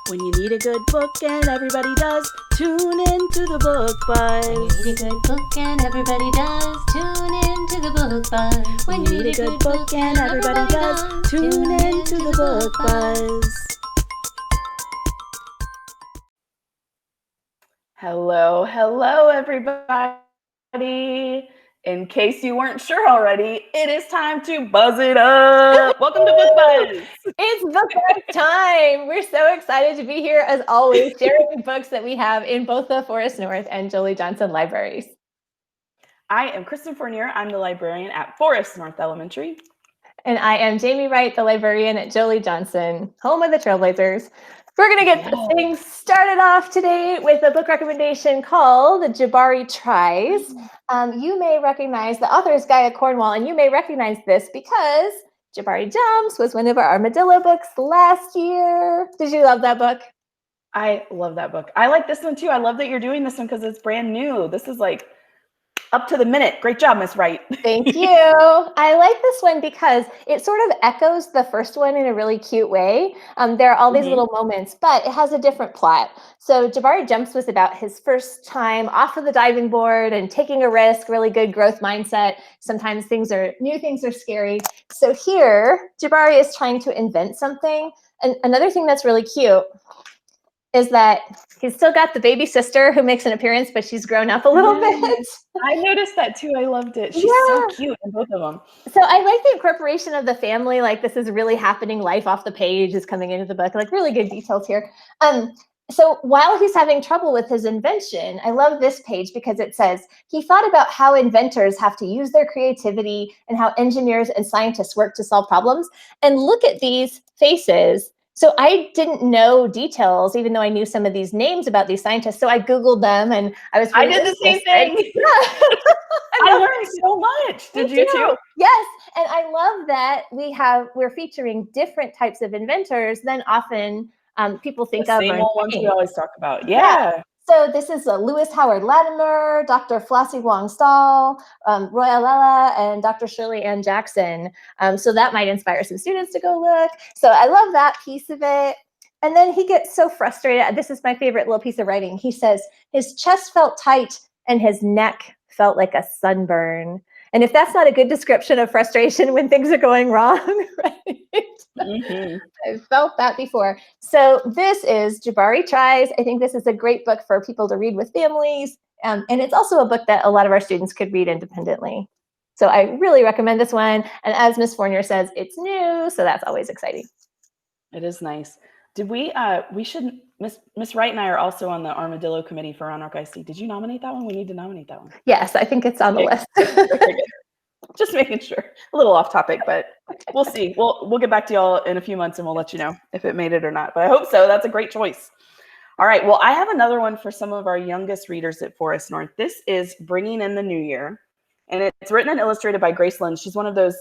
When you need a good book and everybody does, tune in to the Book Buzz. When you need a good book and everybody does, tune in to the Book Buzz. When you need a good book and everybody does, tune in to the Book Buzz. Hello, everybody. In case you weren't sure already, it is time to buzz it up. Welcome to Book Buzz. It's Book Buzz time. We're so excited to be here, as always, sharing books that we have in both the Forest North and Jolie Johnson libraries. I am Kristen Fournier. I'm the librarian at Forest North Elementary. And I am Jamie Wright, the librarian at Jolie Johnson, home of the Trailblazers. We're going to get things started off today with a book recommendation called Jabari Tries. You may recognize the author is Gaia Cornwall, and you may recognize this because Jabari Jumps was one of our Armadillo books last year. Did you love that book? I love that book. I like this one too. I love that you're doing this one because it's brand new. This is like up to the minute. Great job, Miss Wright. Thank you. I like this one because it sort of echoes the first one in a really cute way. There are all these little moments, but it has a different plot. So Jabari Jumps was about his first time off of the diving board and taking a risk, really good growth mindset. Sometimes new things are scary. So here, Jabari is trying to invent something. And another thing that's really cute is that he's still got the baby sister who makes an appearance, but she's grown up a little bit. I noticed that too. I loved it. She's so cute in both of them. So I like the incorporation of the family. Like, this is really happening. Life off the page is coming into the book. Like, really good details here. So while he's having trouble with his invention, I love this page because it says, he thought about how inventors have to use their creativity and how engineers and scientists work to solve problems. And look at these faces. So I didn't know details, even though I knew some of these names about these scientists. So I Googled them, and I was really I did the same thing. I learned so much. Did you too? Yes. And I love that we're featuring different types of inventors than often people think the of. Same old ones we always talk about. Yeah. So this is Lewis Howard Latimer, Dr. Flossie Wong Stahl, Roy Alella, and Dr. Shirley Ann Jackson. So that might inspire some students to go look. So I love that piece of it. And then he gets so frustrated. This is my favorite little piece of writing. He says, his chest felt tight and his neck felt like a sunburn. And if that's not a good description of frustration when things are going wrong, right? I've felt that before. So this is Jabari Tries. I think this is a great book for people to read with families. And it's also a book that a lot of our students could read independently. So I really recommend this one. And as Ms. Fournier says, it's new, so that's always exciting. It is nice. Did we should, Miss Wright and I are also on the Armadillo committee for Roanoke IC. Did you nominate that one? We need to nominate that one. Yes, I think it's on the list. Just making sure. A little off topic, but we'll see. We'll get back to y'all in a few months and we'll let you know if it made it or not. But I hope so. That's a great choice. All right. Well, I have another one for some of our youngest readers at Forest North. This is Bringing in the New Year. And it's written and illustrated by Grace Lynn. She's one of those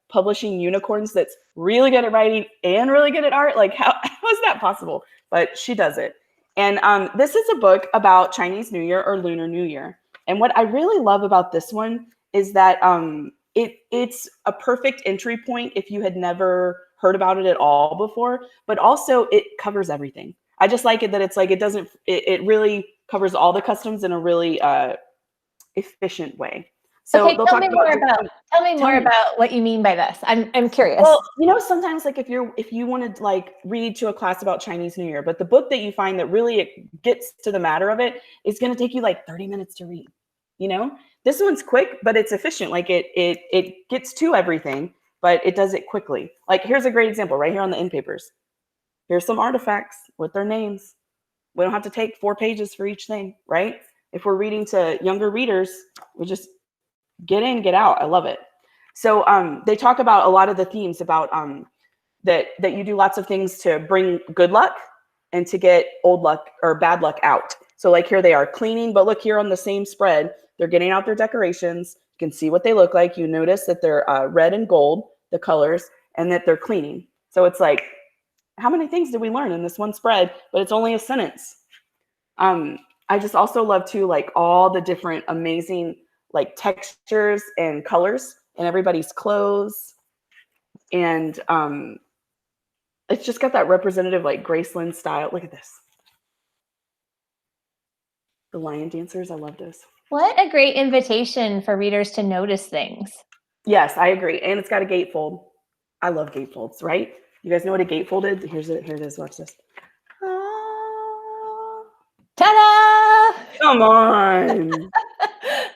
publishing unicorns that's really good at writing and really good at art. Like, how is that possible? But she does it. And this is a book about Chinese New Year or Lunar New Year. And what I really love about this one is that it's a perfect entry point if you had never heard about it at all before, but also it covers everything. I just like it that it's like, it really covers all the customs in a really efficient way. So okay, tell me more about what you mean by this. I'm curious. Well, sometimes like if you want to like read to a class about Chinese New Year, but the book that you find that really gets to the matter of it is going to take you like 30 minutes to read. This one's quick, but it's efficient. Like it gets to everything, but it does it quickly. Like, here's a great example right here on the end papers. Here's some artifacts with their names. We don't have to take 4 pages for each thing, right? If we're reading to younger readers, we just get in, get out. I love it. So they talk about a lot of the themes about that you do lots of things to bring good luck and to get old luck or bad luck out. So like here they are cleaning, but look here on the same spread, they're getting out their decorations. You can see what they look like. You notice that they're red and gold, the colors, and that they're cleaning. So it's like, how many things did we learn in this one spread? But it's only a sentence. I just also love too, like all the different amazing like textures and colors in everybody's clothes. And It's just got that representative like Graceland style. Look at this. The lion dancers. I love this. What a great invitation for readers to notice things. Yes, I agree. And it's got a gatefold. I love gatefolds, right? You guys know what a gatefold is? Here it is. Watch this. Ta-da! Come on.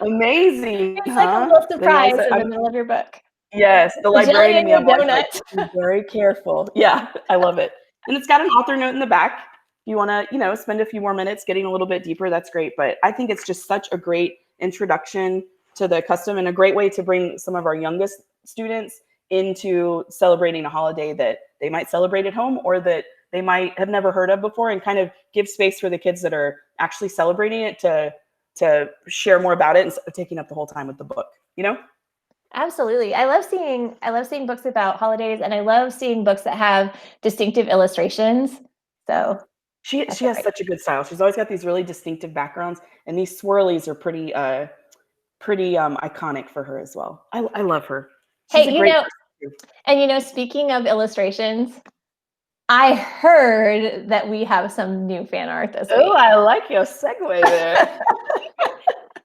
Amazing. It's like a little surprise in the I'm middle of your book. Yes, the The jelly librarian in in me, your I'm always like, donut. be very careful. Yeah, I love it. And it's got an author note in the back. If you want to, spend a few more minutes getting a little bit deeper, that's great. But I think it's just such a great introduction to the custom and a great way to bring some of our youngest students into celebrating a holiday that they might celebrate at home or that they might have never heard of before, and kind of give space for the kids that are actually celebrating it to share more about it instead of taking up the whole time with the book, Absolutely. I love seeing books about holidays, and I love seeing books that have distinctive illustrations. So She has such a good style. She's always got these really distinctive backgrounds, and these swirlies are pretty iconic for her as well. I love her. She's a great person too. And speaking of illustrations, I heard that we have some new fan art this week. Oh, I like your segue there.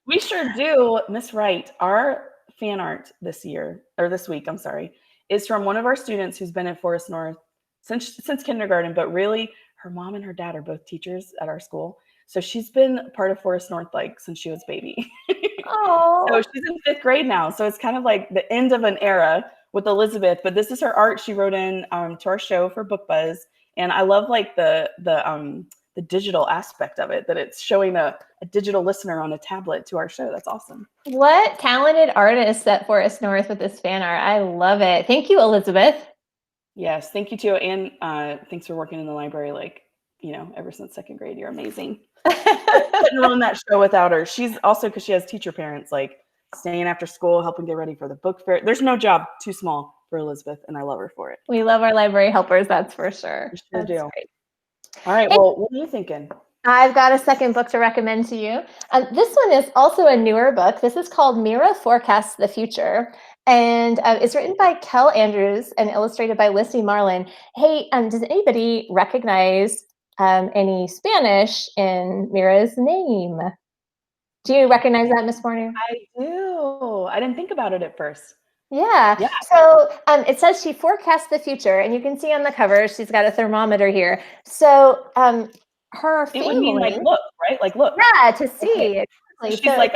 We sure do. Miss Wright, our fan art this week, I'm sorry, is from one of our students who's been at Forest North since kindergarten, but really her mom and her dad are both teachers at our school. So she's been part of Forest North like since she was a baby. Oh. So she's in 5th grade now. So it's kind of like the end of an era with Elizabeth, but this is her art she wrote in to our show for Book Buzz. And I love like the digital aspect of it, that it's showing a digital listener on a tablet to our show. That's awesome. What talented artists at Forest North with this fan art. I love it. Thank you, Elizabeth. Yes, thank you too. And thanks for working in the library, ever since 2nd grade. You're amazing. Couldn't run that show without her. She's also, because she has teacher parents, like staying after school, helping get ready for the book fair. There's no job too small for Elizabeth, and I love her for it. We love our library helpers, that's for sure. We sure That's do. Great. All right, well, what are you thinking? I've got a second book to recommend to you. This one is also a newer book. This is called Mira Forecasts the Future. And it's written by Kel Andrews and illustrated by Lissy Marlin. Hey, does anybody recognize any Spanish in Mira's name? Do you recognize that, Miss Warner? I do. I didn't think about it at first. Yeah. So it says she forecasts the future, and you can see on the cover she's got a thermometer here. So her family, it would mean like look, right? Like look. Yeah, to see. Okay. Exactly. She's like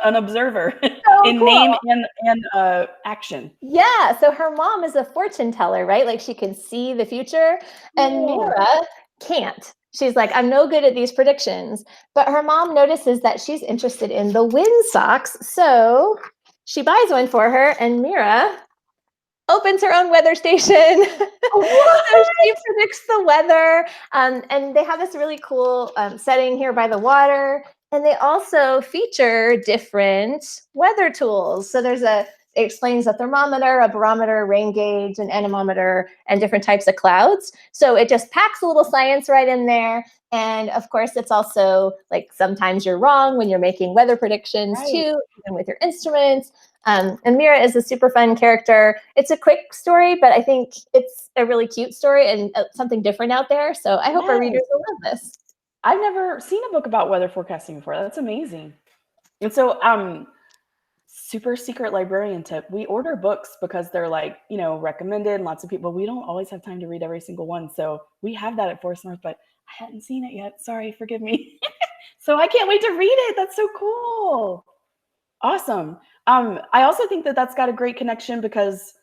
an observer in cool. name and action. Yeah. So her mom is a fortune teller, right? Like she can see the future, and Mira can't. She's like, I'm no good at these predictions. But her mom notices that she's interested in the wind socks, so she buys one for her, and Mira opens her own weather station. So she predicts the weather. And they have this really cool setting here by the water. And they also feature different weather tools. So it explains a thermometer, a barometer, rain gauge, an anemometer, and different types of clouds. So it just packs a little science right in there. And of course, it's also like sometimes you're wrong when you're making weather predictions too, even with your instruments. And Mira is a super fun character. It's a quick story, but I think it's a really cute story and something different out there. So I hope our readers will love this. I've never seen a book about weather forecasting before. That's amazing. And so, super secret librarian tip. We order books because they're like, recommended, and lots of people, we don't always have time to read every single one. So we have that at Forest North, but I hadn't seen it yet. Sorry, forgive me. So I can't wait to read it. That's so cool. Awesome. I also think that that's got a great connection because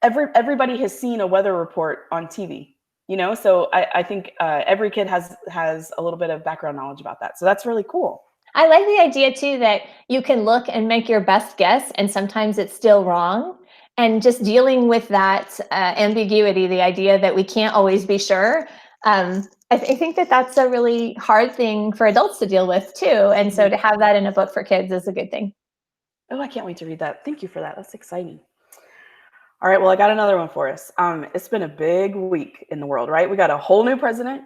everybody has seen a weather report on TV, so I think every kid has a little bit of background knowledge about that. So that's really cool. I like the idea too that you can look and make your best guess, and sometimes it's still wrong. And just dealing with that ambiguity, the idea that we can't always be sure. I think that that's a really hard thing for adults to deal with too. And so to have that in a book for kids is a good thing. Oh, I can't wait to read that. Thank you for that. That's exciting. All right, well, I got another one for us. It's been a big week in the world, right? We got a whole new president,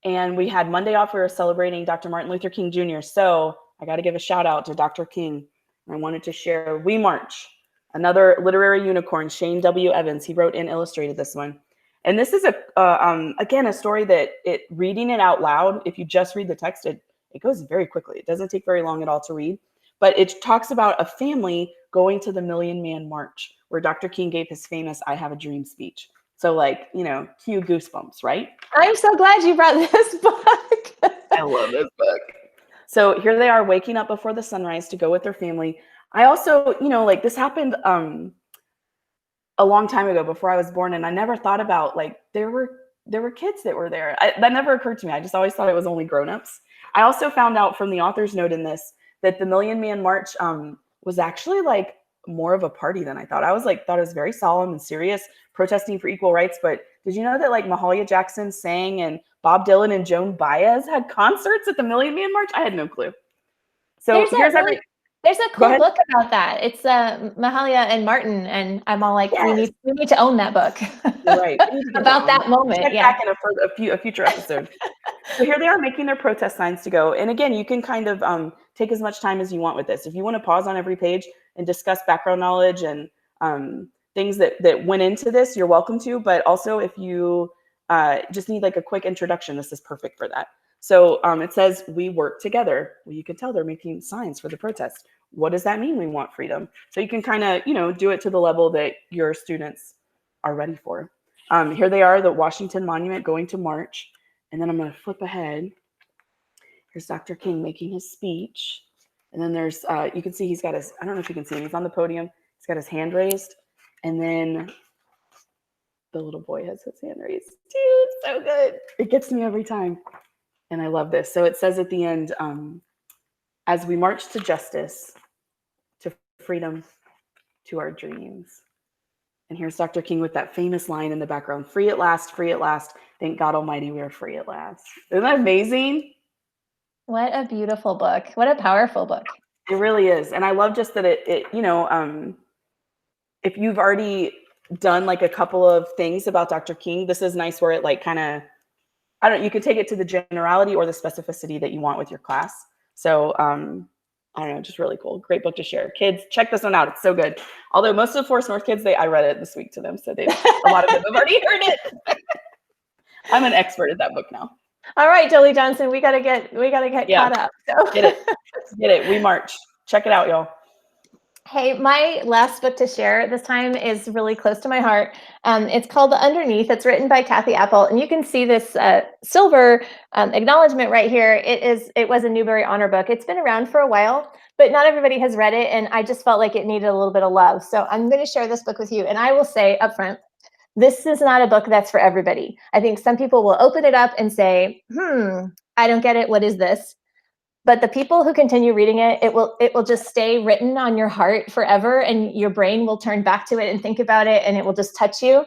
and we had Monday off. We were celebrating Dr. Martin Luther King Jr. So I got to give a shout out to Dr. King. I wanted to share We March, another literary unicorn, Shane W. Evans. He wrote and illustrated this one. And this is again, a story that reading it out loud, if you just read the text, it goes very quickly. It doesn't take very long at all to read. But it talks about a family going to the Million Man March, where Dr. King gave his famous "I Have a Dream" speech. So, like, cue goosebumps, right? I'm so glad you brought this book. I love this book. So here they are waking up before the sunrise to go with their family. I also, like, this happened a long time ago, before I was born, and I never thought about, like, there were kids that were there. That never occurred to me. I just always thought it was only grown-ups. I also found out from the author's note in this that the Million Man March was actually, like, more of a party than I thought. I was like, thought it was very solemn and serious, protesting for equal rights. But did you know that, like, Mahalia Jackson sang, and Bob Dylan and Joan Baez had concerts at the Million Man March? I had no clue. So there's a cool book about that. It's Mahalia and Martin, and I'm all like, yes, we need to own that book. You're right. About that moment. Check back in a future episode. So here they are making their protest signs to go. And again, you can kind of take as much time as you want with this. If you want to pause on every page and discuss background knowledge and things that went into this, you're welcome to. But also, if you just need like a quick introduction, this is perfect for that. So it says, we work together. Well, you can tell they're making signs for the protest. What does that mean? We want freedom. So you can kind of, do it to the level that your students are ready for. Here they are, the Washington Monument going to march. And then I'm going to flip ahead. Here's Dr. King making his speech. And then there's, you can see he's got his, I don't know if you can see him, he's on the podium. He's got his hand raised. And then the little boy has his hand raised. Dude, so good. It gets me every time. And I love this. So it says at the end, as we march to justice, to freedom, to our dreams. And here's Dr. King with that famous line in the background, free at last, free at last. Thank God Almighty, we are free at last. Isn't that amazing? What a beautiful book. What a powerful book. It really is. And I love just that it if you've already done like a couple of things about Dr. King, this is nice where it like kind of, you could take it to the generality or the specificity that you want with your class. So I don't know, just really cool. Great book to share. Kids, check this one out. It's so good. Although most of the Forest North kids, I read it this week to them, so a lot of them have already heard it. I'm an expert at that book now. All right, Jolie Johnson, we gotta get caught up. So. Get it. We march. Check it out, y'all. Hey, my last book to share this time is really close to my heart. It's called The Underneath. It's written by Kathy Apple, and you can see this silver acknowledgement right here. It was a Newbery Honor book. It's been around for a while, but not everybody has read it, and I just felt like it needed a little bit of love. So I'm going to share this book with you, and I will say up front, this is not a book that's for everybody. I think some people will open it up and say, I don't get it. What is this? But the people who continue reading it, it will just stay written on your heart forever, and your brain will turn back to it and think about it, and it will just touch you.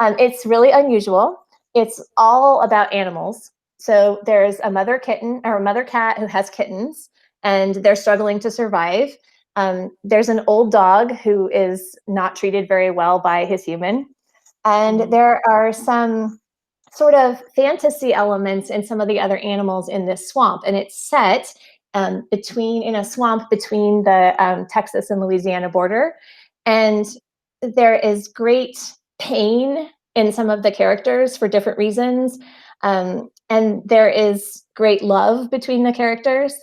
It's really unusual. It's all about animals. So there's a mother kitten or a mother cat who has kittens, and they're struggling to survive. There's an old dog who is not treated very well by his human. And there are some sort of fantasy elements in some of the other animals in this swamp. And it's set in a swamp between the Texas and Louisiana border. And there is great pain in some of the characters for different reasons. And there is great love between the characters.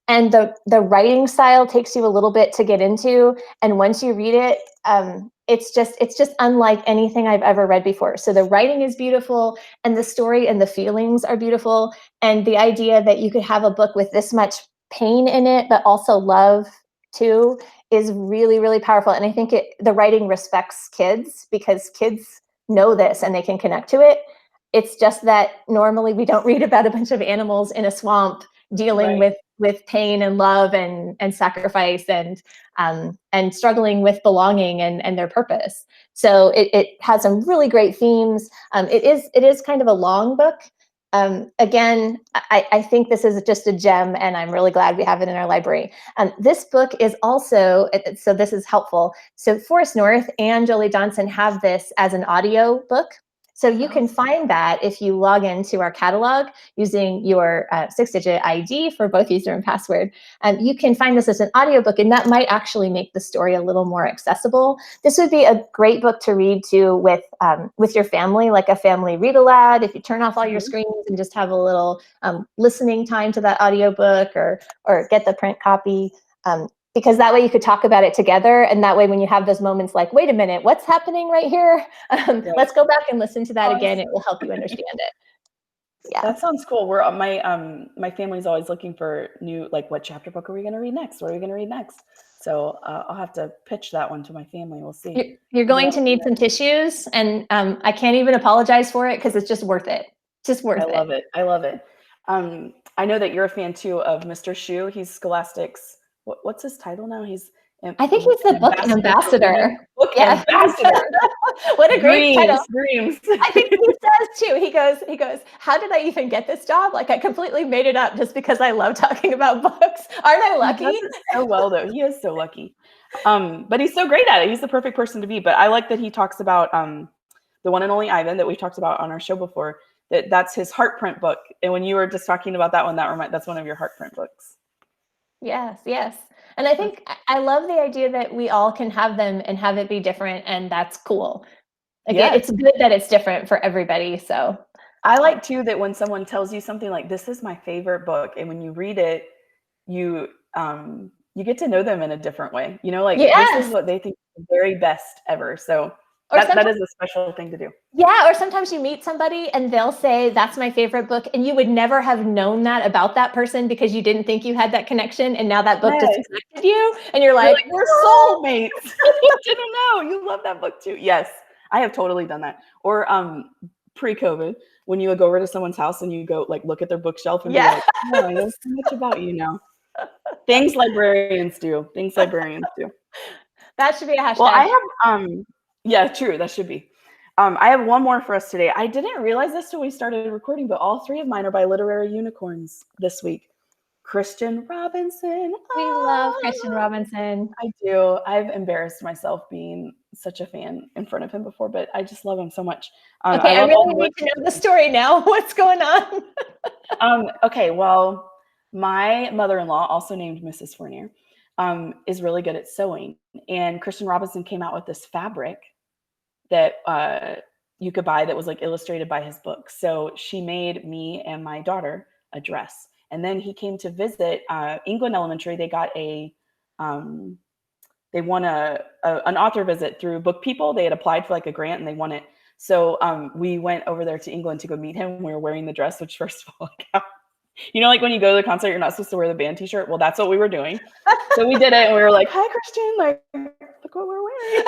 And the writing style takes you a little bit to get into. And once you read it, it's just unlike anything I've ever read before. So the writing is beautiful, and the story and the feelings are beautiful. And the idea that you could have a book with this much pain in it, but also love too, is really, really powerful. And I think the writing respects kids, because kids know this and they can connect to it. It's just that normally we don't read about a bunch of animals in a swamp dealing with pain and love and sacrifice and struggling with belonging and their purpose. So it has some really great themes. It is kind of a long book. Again, I think this is just a gem, and I'm really glad we have it in our library. This book is also, so this is helpful. So Forest North and Jolie Johnson have this as an audio book. So you can find that if you log into our catalog using your 6-digit ID for both user and password. You can find this as an audiobook, and that might actually make the story a little more accessible. This would be a great book to read to with your family, like a family read aloud. If you turn off all your screens and just have a little listening time to that audiobook, or get the print copy. Because that way you could talk about it together, and that way when you have those moments like, wait a minute, what's happening right here? Let's go back and listen to that again. It will help you understand it. Yeah, that sounds cool. We're my family's always looking for new, like, what chapter book are we going to read next? What are we going to read next? So I'll have to pitch that one to my family. We'll see. You're going to need some tissues, and I can't even apologize for it because it's just worth it. Just worth it. I love it. I love it. I know that you're a fan too of Mr. Shu. He's Scholastic's. What's his title now? I think he's the book ambassador. Book ambassador. What a great title. Dreams. I think he says too. He goes, how did I even get this job? Like, I completely made it up just because I love talking about books. Aren't I lucky? He does it so well, though. He is so lucky. But he's so great at it. He's the perfect person to be. But I like that he talks about the one and only Ivan that we've talked about on our show before. That's his heart print book. And when you were just talking about that one, that's one of your heart print books. Yes, yes. And I think I love the idea that we all can have them and have it be different, and that's cool. Again, it's good that it's different for everybody. So I like too that when someone tells you something like, this is my favorite book, and when you read it, you get to know them in a different way. You know, like, this is what they think is the very best ever. So that is a special thing to do. Yeah, or sometimes you meet somebody and they'll say, that's my favorite book, and you would never have known that about that person because you didn't think you had that connection, and now that book just connected you, and you're like we're soulmates. You didn't know. You love that book too. Yes, I have totally done that. Or pre-COVID, when you would go over to someone's house and you go like look at their bookshelf and be like, oh, I know so much about you now. Things librarians do. That should be a hashtag. Well, I have yeah, true. That should be. I have one more for us today. I didn't realize this till we started recording, but all three of mine are by literary unicorns this week. Christian Robinson. We love Christian Robinson. I do. I've embarrassed myself being such a fan in front of him before, but I just love him so much. Okay, I really need to know the story now. What's going on? Okay, well, my mother-in-law, also named Mrs. Fournier, is really good at sewing. And Christian Robinson came out with this fabric that you could buy that was like illustrated by his book. So she made me and my daughter a dress. And then he came to visit England Elementary. They got they won an author visit through Book People. They had applied for like a grant and they won it. So we went over there to England to go meet him. We were wearing the dress, which first of all, you know, like when you go to the concert, you're not supposed to wear the band t-shirt. Well, that's what we were doing. So we did it and we were like, hi, Christian, like, look what we're wearing.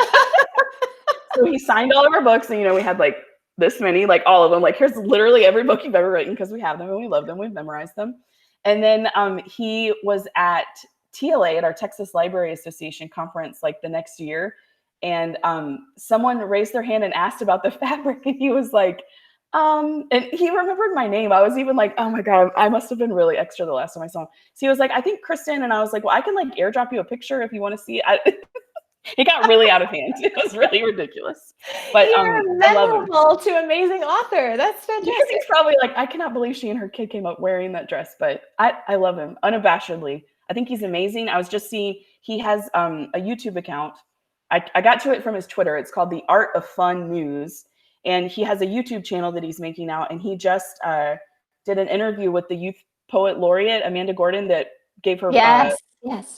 So he signed all of our books, and, you know, we had like this many, like all of them, like, here's literally every book you've ever written, because we have them and we love them. We've memorized them. And then he was at TLA, at our Texas Library Association conference, like the next year. And someone raised their hand and asked about the fabric. And he was like, and he remembered my name. I was even like, oh my God, I must have been really extra the last time I saw him. So he was like, I think Kristen. And I was like, well, I can like airdrop you a picture if you want to see it. It got really out of hand. It was really ridiculous. But you're a memorable to amazing author. That's fantastic. He's probably like, I cannot believe she and her kid came up wearing that dress. But I love him unabashedly. I think he's amazing. I was just seeing he has a YouTube account. I got to it from his Twitter. It's called The Art of Fun News. And he has a YouTube channel that he's making now. And he just did an interview with the Youth Poet Laureate, Amanda Gordon, that gave her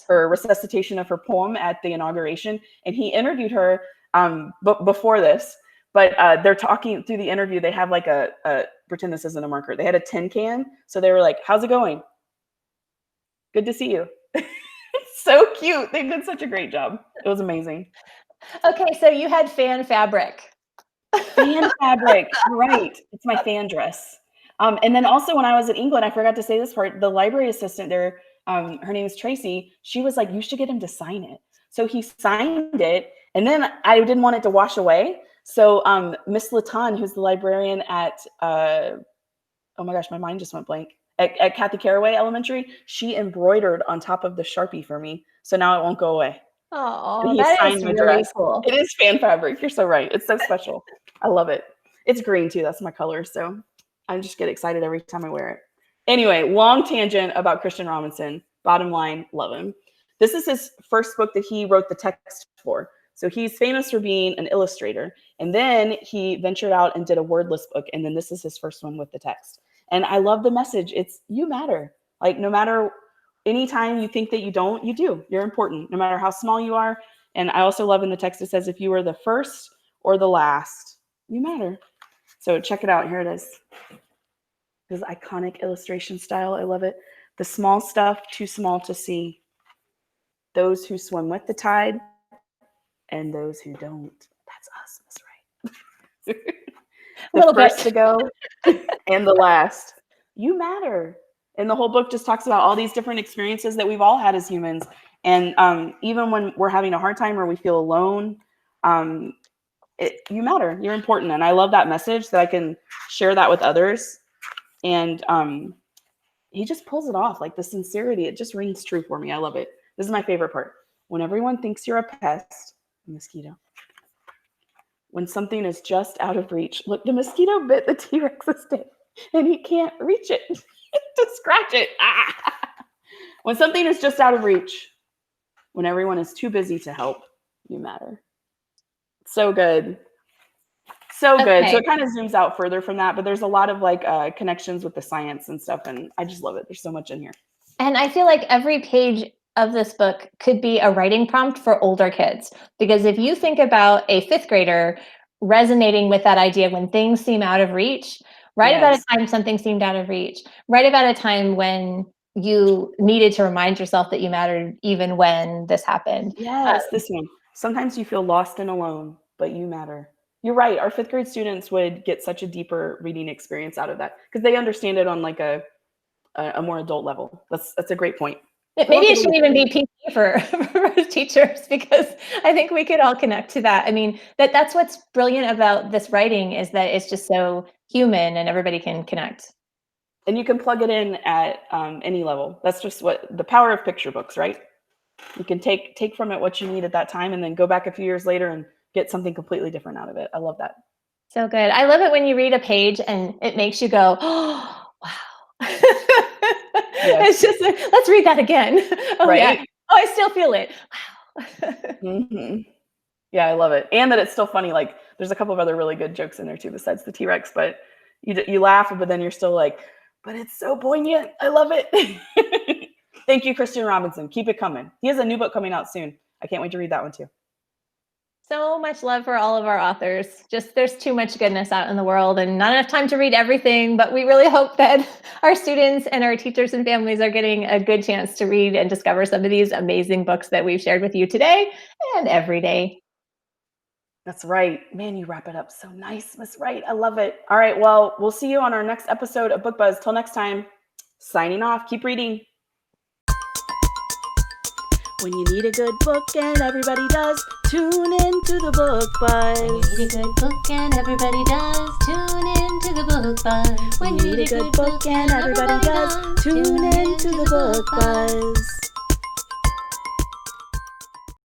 her recitation of her poem at the inauguration. And he interviewed her before this. But they're talking through the interview. They have like a pretend this isn't a marker. They had a tin can. So they were like, how's it going? Good to see you. It's so cute. They did such a great job. It was amazing. Okay, so you had fan fabric. Fan fabric, right. It's my fan dress. And then also when I was in England, I forgot to say this part, the library assistant there, her name is Tracy, she was like, you should get him to sign it. So he signed it, and then I didn't want it to wash away. So Miss Latan, who's the librarian at, oh my gosh, my mind just went blank, at Kathy Caraway Elementary, she embroidered on top of the Sharpie for me. So now it won't go away. Oh, that is really cool. It is fan fabric. You're so right. It's so special. I love it. It's green too. That's my color. So I just get excited every time I wear it. Anyway, long tangent about Christian Robinson. Bottom line, love him. This is his first book that he wrote the text for. So he's famous for being an illustrator. And then he ventured out and did a wordless book. And then this is his first one with the text. And I love the message. It's you matter. Like no matter anytime you think that you don't, you do. You're important, no matter how small you are. And I also love in the text, it says, if you were the first or the last, you matter. So check it out. Here it is. This iconic illustration style. I love it. The small stuff, too small to see. Those who swim with the tide and those who don't. That's us, Miss Wright. The first to go and the last. You matter. And the whole book just talks about all these different experiences that we've all had as humans. And even when we're having a hard time or we feel alone, you matter. You're important. And I love that message that I can share that with others. And he just pulls it off. Like the sincerity, it just rings true for me. I love it. This is my favorite part. When everyone thinks you're a pest, a mosquito. When something is just out of reach. Look, the mosquito bit the T-Rex's tail and he can't reach it to scratch it. Ah! When something is just out of reach, when everyone is too busy to help, you matter. So good. So good. So it kind of zooms out further from that, but there's a lot of like connections with the science and stuff. And I just love it. There's so much in here. And I feel like every page of this book could be a writing prompt for older kids. Because if you think about a fifth grader resonating with that idea when things seem out of reach, write about a time something seemed out of reach. Write about a time when you needed to remind yourself that you mattered even when this happened. Yes, this one. Sometimes you feel lost and alone, but you matter. You're right. Our fifth grade students would get such a deeper reading experience out of that because they understand it on like a more adult level. That's a great point. Maybe it shouldn't even be PC for teachers because I think we could all connect to that. I mean, that's what's brilliant about this writing is that it's just so human and everybody can connect. And you can plug it in at any level. That's just what the power of picture books, right? You can take from it what you need at that time and then go back a few years later and get something completely different out of it. I love that. So good. I love it when you read a page and it makes you go, oh, wow. Yes. It's just like, let's read that again. Oh, right? Yeah. Oh, I still feel it. Wow. Mm-hmm. Yeah, I love it. And that it's still funny. Like there's a couple of other really good jokes in there too, besides the T-Rex, but you laugh, but then you're still like, but it's so poignant. I love it. Thank you, Christian Robinson. Keep it coming. He has a new book coming out soon. I can't wait to read that one too. So much love for all of our authors. Just there's too much goodness out in the world and not enough time to read everything, but we really hope that our students and our teachers and families are getting a good chance to read and discover some of these amazing books that we've shared with you today and every day. That's right. Man, you wrap it up so nice, Miss Wright. I love it. All right. Well, we'll see you on our next episode of Book Buzz. Till next time, signing off. Keep reading. When you need a good book and everybody does, tune in to the Book Buzz. When you need a good book and everybody does, tune in to the Book Buzz. When you need a good book and everybody does, tune in to the Book Buzz.